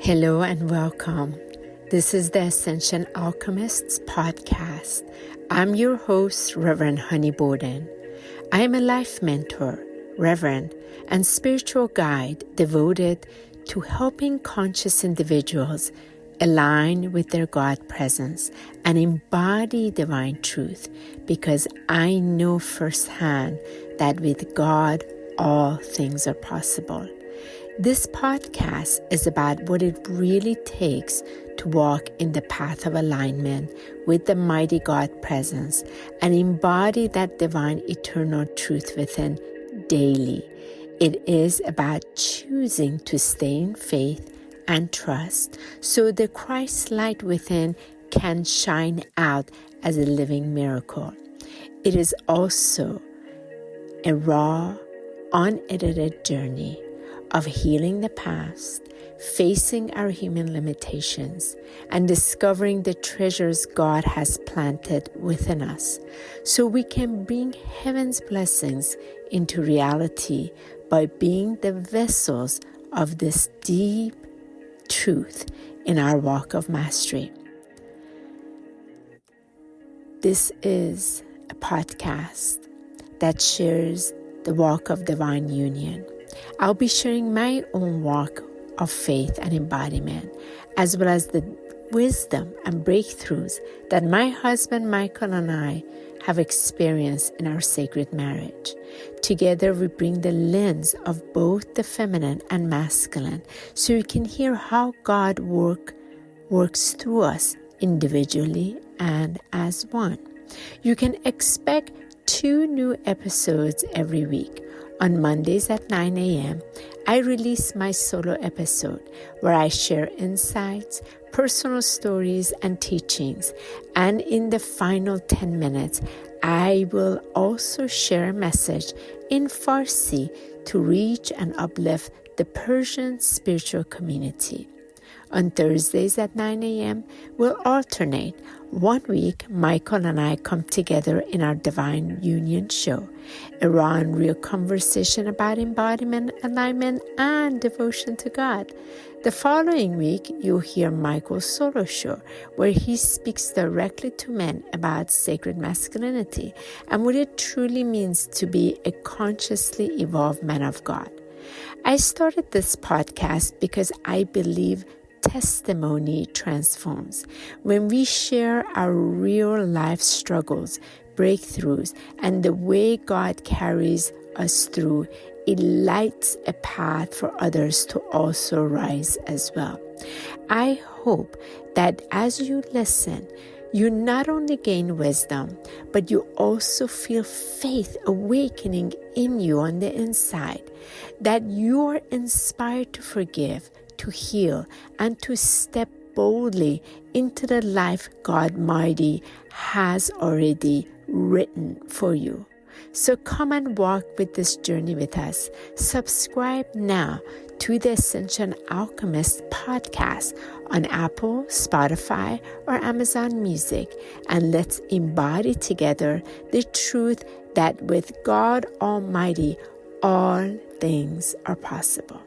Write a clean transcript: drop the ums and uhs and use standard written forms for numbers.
Hello and welcome. This is the Ascension Alchemists podcast. I'm your host, Reverend HoniB. I am a life mentor, reverend, and spiritual guide devoted to helping conscious individuals align with their God presence and embody divine truth, because I know firsthand that with God, all things are possible. This podcast is about what it really takes to walk in the path of alignment with the mighty God presence and embody that divine eternal truth within daily. It is about choosing to stay in faith and trust so the Christ light within can shine out as a living miracle. It is also a raw, unedited journey of healing the past, facing our human limitations, and discovering the treasures God has planted within us so we can bring heaven's blessings into reality by being the vessels of this deep truth in our walk of mastery. This is a podcast that shares the walk of divine union. I'll be sharing my own walk of faith and embodiment, as well as the wisdom and breakthroughs that my husband Michael and I have experienced in our sacred marriage. Together we bring the lens of both the feminine and masculine so you can hear how God works through us individually and as one. You can expect 2 new episodes every week. On Mondays at 9 a.m., I release my solo episode where I share insights, personal stories, and teachings. And in the final 10 minutes, I will also share a message in Farsi to reach and uplift the Persian spiritual community. On Thursdays at 9 a.m., we'll alternate. 1 week, Michael and I come together in our Divine Union show, a raw and real conversation about embodiment, alignment, and devotion to God. The following week, you'll hear Michael's solo show, where he speaks directly to men about sacred masculinity and what it truly means to be a consciously evolved man of God. I started this podcast because I believe testimony transforms. When we share our real life struggles, breakthroughs, and the way God carries us through, it lights a path for others to also rise as well. I hope that as you listen, you not only gain wisdom, but you also feel faith awakening in you on the inside, that you are inspired to forgive, to heal, and to step boldly into the life God Mighty has already written for you. So come and walk with this journey with us. Subscribe now to the Ascension Alchemists podcast on Apple, Spotify, or Amazon Music, and let's embody together the truth that with God Almighty, all things are possible.